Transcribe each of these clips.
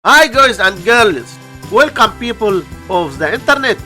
Hi guys and girls, welcome people of the internet.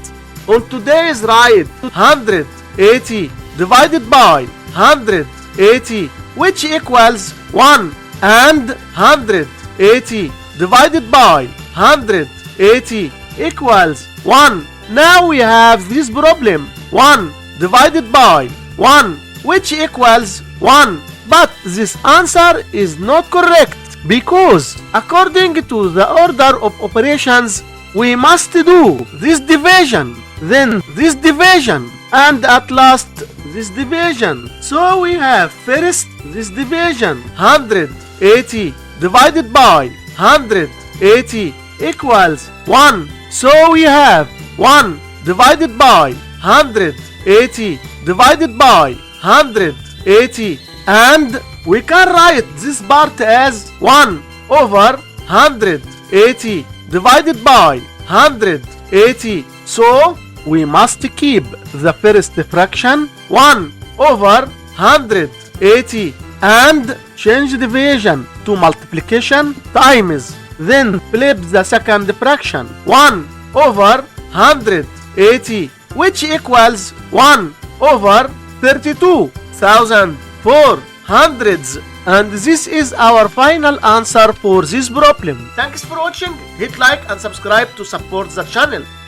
On today's ride, 180 divided by 180, which equals 1, and 180 divided by 180 equals 1. Now we have this problem, 1 divided by 1, which equals 1. But this answer is not correct, because according to the order of operations, we must do this division, then this division, and at last this division. So we have first this division, 180 divided by 180 equals 1. So we have 1 divided by 180 divided by 180, and we can write this part as 1 over 180 divided by 180. So we must keep the first fraction 1 over 180 and change division to multiplication times. Then flip the second fraction 1 over 180, which equals 1 over 32,400. And this is our final answer for this problem. Thanks for watching. Hit like and subscribe to support the channel.